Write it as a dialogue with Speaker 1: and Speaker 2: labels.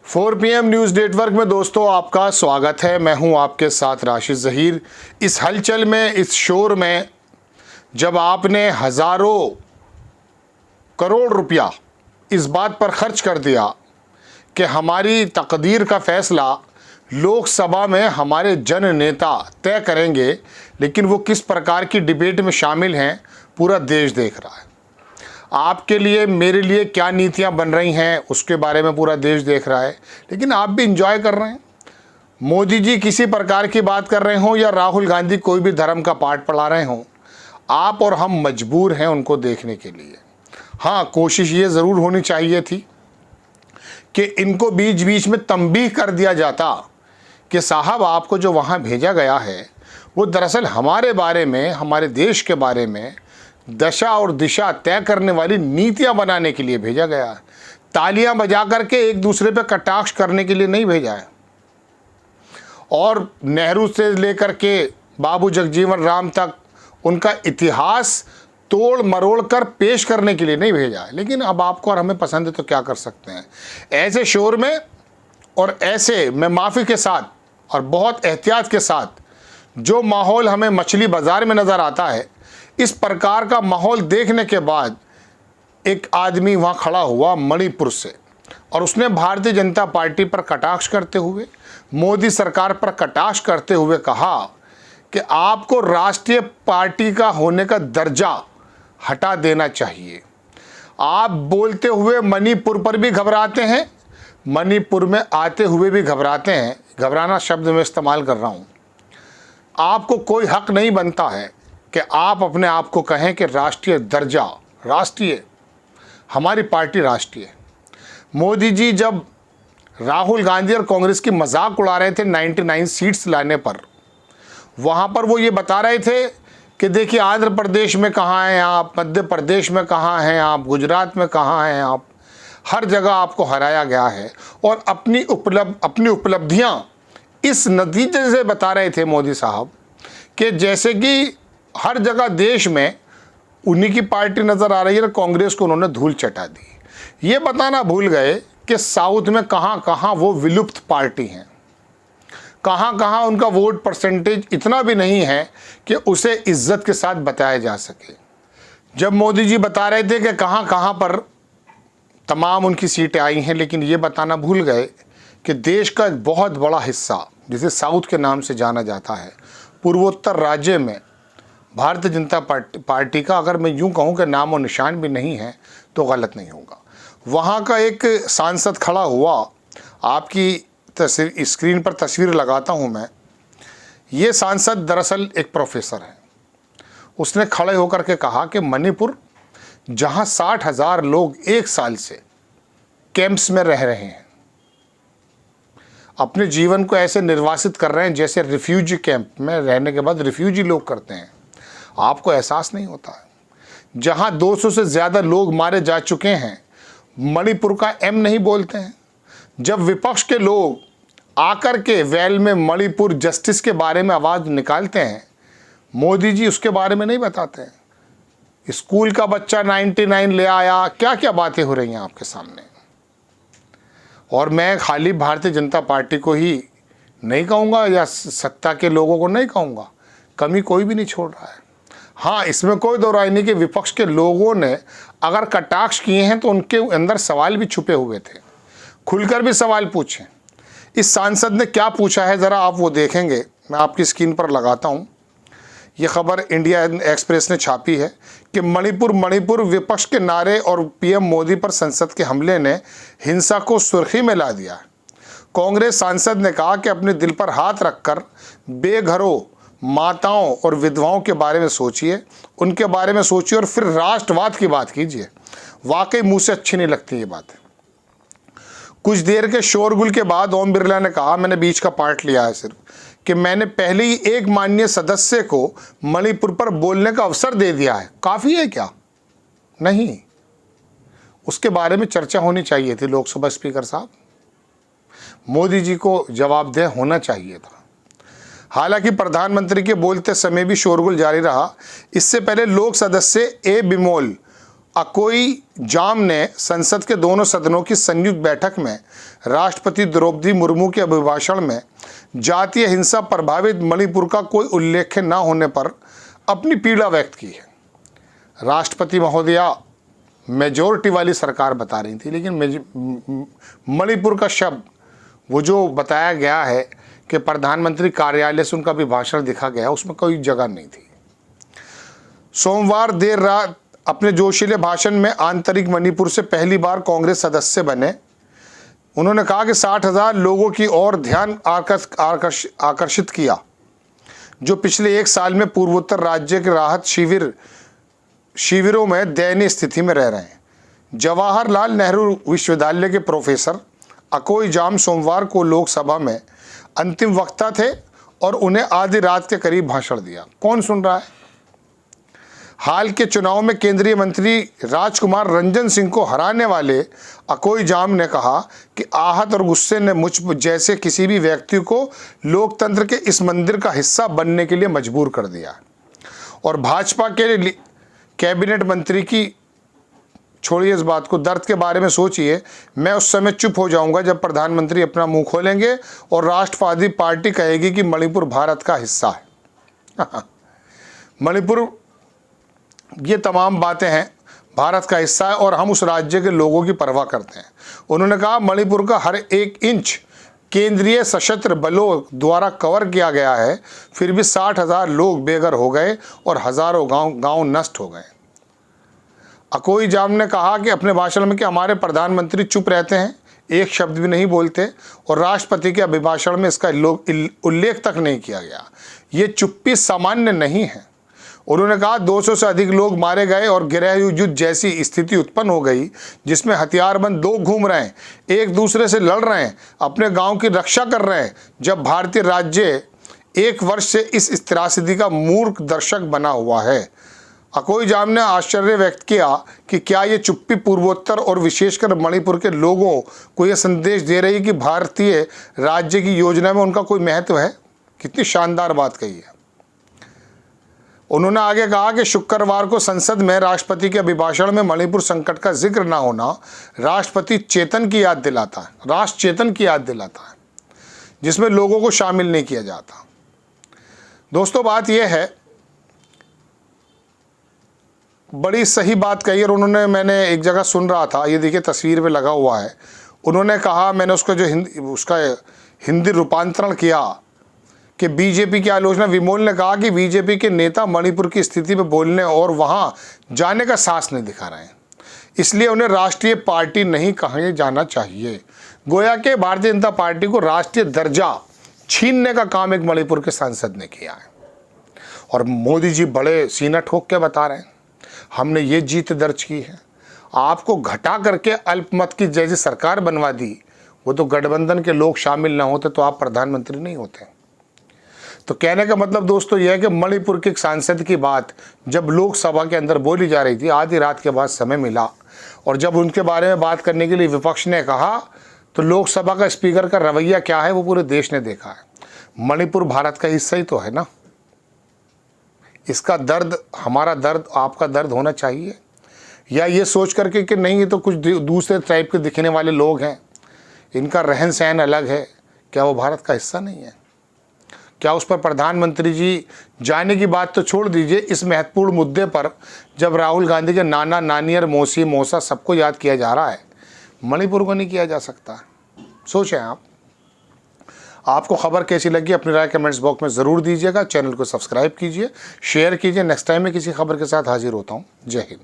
Speaker 1: 4 PM news network में दोस्तों आपका स्वागत है। मैं हूं आपके साथ राशिद ज़हीर। इस हलचल में, इस शोर में, जब आपने हज़ारों करोड़ रुपया इस बात पर खर्च कर दिया कि हमारी तकदीर का फ़ैसला लोकसभा में हमारे जन नेता तय करेंगे, लेकिन वो किस प्रकार की डिबेट में शामिल हैं पूरा देश देख रहा है। आपके लिए, मेरे लिए क्या नीतियां बन रही हैं उसके बारे में पूरा देश देख रहा है, लेकिन आप भी इंजॉय कर रहे हैं। मोदी जी किसी प्रकार की बात कर रहे हों या राहुल गांधी कोई भी धर्म का पाठ पढ़ा रहे हों, आप और हम मजबूर हैं उनको देखने के लिए। हाँ, कोशिश ये ज़रूर होनी चाहिए थी कि इनको बीच बीच में तंबीह कर दिया जाता कि साहब आपको जो वहाँ भेजा गया है वो दरअसल हमारे बारे में, हमारे देश के बारे में दशा और दिशा तय करने वाली नीतियां बनाने के लिए भेजा गया है। तालियां बजा करके एक दूसरे पे कटाक्ष करने के लिए नहीं भेजा है, और नेहरू से लेकर के बाबू जगजीवन राम तक उनका इतिहास तोड़ मरोड़ कर पेश करने के लिए नहीं भेजा है। लेकिन अब आपको और हमें पसंद है तो क्या कर सकते हैं। ऐसे शोर में और ऐसे में माफ़ी के साथ और बहुत एहतियात के साथ जो माहौल हमें मछली बाज़ार में नज़र आता है, इस प्रकार का माहौल देखने के बाद एक आदमी वहाँ खड़ा हुआ मणिपुर से, और उसने भारतीय जनता पार्टी पर कटाक्ष करते हुए, मोदी सरकार पर कटाक्ष करते हुए कहा कि आपको राष्ट्रीय पार्टी का होने का दर्जा हटा देना चाहिए। आप बोलते हुए मणिपुर पर भी घबराते हैं, मणिपुर में आते हुए भी घबराते हैं। घबराना शब्द मैं इस्तेमाल कर रहा हूँ। आपको कोई हक नहीं बनता है कि आप अपने आप को कहें कि राष्ट्रीय दर्जा, राष्ट्रीय, हमारी पार्टी राष्ट्रीय। मोदी जी जब राहुल गांधी और कांग्रेस की मजाक उड़ा रहे थे 99 सीट्स लाने पर, वहाँ पर वो ये बता रहे थे कि देखिए आंध्र प्रदेश में कहाँ हैं आप, मध्य प्रदेश में कहाँ हैं आप, गुजरात में कहाँ हैं आप, हर जगह आपको हराया गया है। और अपनी उपलब्धियाँ इस नतीजे से बता रहे थे मोदी साहब कि जैसे कि हर जगह देश में उन्हीं की पार्टी नज़र आ रही है, कांग्रेस को उन्होंने धूल चटा दी। ये बताना भूल गए कि साउथ में कहाँ कहाँ वो विलुप्त पार्टी हैं, कहाँ कहाँ उनका वोट परसेंटेज इतना भी नहीं है कि उसे इज्जत के साथ बताया जा सके। जब मोदी जी बता रहे थे कि कहाँ कहाँ पर तमाम उनकी सीटें आई हैं, लेकिन ये बताना भूल गए कि देश का एक बहुत बड़ा हिस्सा, जिसे साउथ के नाम से जाना जाता है, पूर्वोत्तर राज्य में भारतीय जनता पार्टी का, अगर मैं यूं कहूं कि नाम और निशान भी नहीं है तो गलत नहीं होगा। वहां का एक सांसद खड़ा हुआ, आपकी तस्वीर स्क्रीन पर तस्वीर लगाता हूं मैं। ये सांसद दरअसल एक प्रोफेसर है। उसने खड़े होकर के कहा कि मणिपुर, जहां 60,000 लोग एक साल से कैंप्स में रह रहे हैं, अपने जीवन को ऐसे निर्वासित कर रहे हैं जैसे रिफ्यूजी कैंप में रहने के बाद रिफ्यूजी लोग करते हैं, आपको एहसास नहीं होता है। जहां 200 से ज़्यादा लोग मारे जा चुके हैं, मणिपुर का एम नहीं बोलते हैं। जब विपक्ष के लोग आकर के वेल में मणिपुर जस्टिस के बारे में आवाज़ निकालते हैं, मोदी जी उसके बारे में नहीं बताते हैं। स्कूल का बच्चा 99 ले आया, क्या क्या बातें हो रही हैं आपके सामने। और मैं खाली भारतीय जनता पार्टी को ही नहीं कहूँगा या सत्ता के लोगों को नहीं कहूँगा, कमी कोई भी नहीं छोड़ रहा है। हाँ, इसमें कोई दो राय नहीं कि विपक्ष के लोगों ने अगर कटाक्ष किए हैं तो उनके अंदर सवाल भी छुपे हुए थे। खुलकर भी सवाल पूछें। इस सांसद ने क्या पूछा है ज़रा आप वो देखेंगे, मैं आपकी स्क्रीन पर लगाता हूँ। ये खबर इंडिया एक्सप्रेस ने छापी है कि मणिपुर विपक्ष के नारे और पीएम मोदी पर संसद के हमले ने हिंसा को सुर्खी में ला दिया। कांग्रेस सांसद ने कहा कि अपने दिल पर हाथ रखकर बेघरों, माताओं और विधवाओं के बारे में सोचिए, उनके बारे में सोचिए और फिर राष्ट्रवाद की बात कीजिए। वाकई मुंह से अच्छी नहीं लगती ये बात। कुछ देर के शोरगुल के बाद ओम बिरला ने कहा, मैंने बीच का पार्ट लिया है सिर्फ, कि मैंने पहले ही एक माननीय सदस्य को मणिपुर पर बोलने का अवसर दे दिया है। काफ़ी है क्या? नहीं, उसके बारे में चर्चा होनी चाहिए थी। लोकसभा स्पीकर साहब, मोदी जी को जवाबदेह होना चाहिए था। हालांकि प्रधानमंत्री के बोलते समय भी शोरगुल जारी रहा। इससे पहले लोक सदस्य ए बिमोल अकोई जाम ने संसद के दोनों सदनों की संयुक्त बैठक में राष्ट्रपति द्रौपदी मुर्मू के अभिभाषण में जातीय हिंसा प्रभावित मणिपुर का कोई उल्लेख न होने पर अपनी पीड़ा व्यक्त की है। राष्ट्रपति महोदया मेजॉरिटी वाली सरकार बता रही थी, लेकिन मणिपुर का शब्द वो जो बताया गया है कि प्रधानमंत्री कार्यालय से उनका अभिभाषण दिखा गया, उसमें कोई जगह नहीं थी। सोमवार देर रात अपने जोशीले भाषण में आंतरिक मणिपुर से पहली बार कांग्रेस सदस्य बने उन्होंने कहा कि 60,000 लोगों की ओर ध्यान आकर्षित किया जो पिछले एक साल में पूर्वोत्तर राज्य के राहत शिविरों में दयनीय स्थिति में रह रहे हैं। जवाहरलाल नेहरू विश्वविद्यालय के प्रोफेसर अकोई जाम सोमवार को लोकसभा में अंतिम वक्ता थे और उन्हें आधी रात के करीब भाषण दिया। कौन सुन रहा है? हाल के चुनाव में केंद्रीय मंत्री राजकुमार रंजन सिंह को हराने वाले अकोई जाम ने कहा कि आहत और गुस्से ने मुझ जैसे किसी भी व्यक्ति को लोकतंत्र के इस मंदिर का हिस्सा बनने के लिए मजबूर कर दिया और भाजपा के कैबिनेट मंत्री की, छोड़िए इस बात को, दर्द के बारे में सोचिए। मैं उस समय चुप हो जाऊंगा जब प्रधानमंत्री अपना मुंह खोलेंगे और राष्ट्रवादी पार्टी कहेगी कि मणिपुर भारत का हिस्सा है। मणिपुर, ये तमाम बातें हैं, भारत का हिस्सा है और हम उस राज्य के लोगों की परवाह करते हैं। उन्होंने कहा मणिपुर का हर एक इंच केंद्रीय सशस्त्र बलों द्वारा कवर किया गया है, फिर भी 60,000 लोग बेघर हो गए और हजारों गांव नष्ट हो गए। अकोई जाम ने कहा कि अपने भाषण में कि हमारे प्रधानमंत्री चुप रहते हैं, एक शब्द भी नहीं बोलते और राष्ट्रपति के अभिभाषण में इसका उल्लेख तक नहीं किया गया। ये चुप्पी सामान्य नहीं है। उन्होंने कहा 200 से अधिक लोग मारे गए और गृह युद्ध जैसी स्थिति उत्पन्न हो गई जिसमें हथियारबंद लोग घूम रहे हैं, एक दूसरे से लड़ रहे हैं, अपने गांव की रक्षा कर रहे हैं, जब भारतीय राज्य एक वर्ष से इस त्रासदी का मूर्ख दर्शक बना हुआ है। अकोई जाम ने आश्चर्य व्यक्त किया कि क्या ये चुप्पी पूर्वोत्तर और विशेषकर मणिपुर के लोगों को यह संदेश दे रही कि भारतीय राज्य की योजना में उनका कोई महत्व है। कितनी शानदार बात कही है। उन्होंने आगे कहा कि शुक्रवार को संसद में राष्ट्रपति के अभिभाषण में मणिपुर संकट का जिक्र न होना राष्ट्र चेतन की याद दिलाता है, जिसमें लोगों को शामिल नहीं किया जाता। दोस्तों, बात यह है, बड़ी सही बात कही और उन्होंने, मैंने एक जगह सुन रहा था, ये देखिए तस्वीर पे लगा हुआ है, उन्होंने कहा, मैंने उसका हिंदी रूपांतरण किया कि बीजेपी की आलोचना। विमोल ने कहा कि बीजेपी के नेता मणिपुर की स्थिति पर बोलने और वहां जाने का साहस नहीं दिखा रहे हैं, इसलिए उन्हें राष्ट्रीय पार्टी नहीं कहा जाना चाहिए। गोया के भारतीय जनता पार्टी को राष्ट्रीय दर्जा छीनने का काम एक मणिपुर के सांसद ने किया है और मोदी जी बड़े सीना ठोक के बता रहे हैं हमने ये जीत दर्ज की है। आपको घटा करके अल्पमत की जैसी सरकार बनवा दी, वो तो गठबंधन के लोग शामिल ना होते तो आप प्रधानमंत्री नहीं होते। तो कहने का मतलब दोस्तों यह है कि मणिपुर के एक सांसद की बात जब लोकसभा के अंदर बोली जा रही थी, आधी रात के बाद समय मिला और जब उनके बारे में बात करने के लिए विपक्ष ने कहा तो लोकसभा का स्पीकर का रवैया क्या है वो पूरे देश ने देखा है। मणिपुर भारत का हिस्सा ही तो है ना। इसका दर्द हमारा दर्द, आपका दर्द होना चाहिए, या ये सोच करके कि नहीं ये तो कुछ दूसरे टाइप के दिखने वाले लोग हैं, इनका रहन सहन अलग है, क्या वो भारत का हिस्सा नहीं है? क्या उस पर प्रधानमंत्री जी जाने की बात तो छोड़ दीजिए, इस महत्वपूर्ण मुद्दे पर जब राहुल गांधी के नाना नानी और मौसी मौसा सबको याद किया जा रहा है, मणिपुर को नहीं किया जा सकता? सोचें आप। आपको खबर कैसी लगी अपनी राय कमेंट्स बॉक्स में ज़रूर दीजिएगा। चैनल को सब्सक्राइब कीजिए, शेयर कीजिए। नेक्स्ट टाइम मैं किसी खबर के साथ हाजिर होता हूँ। जय हिंद।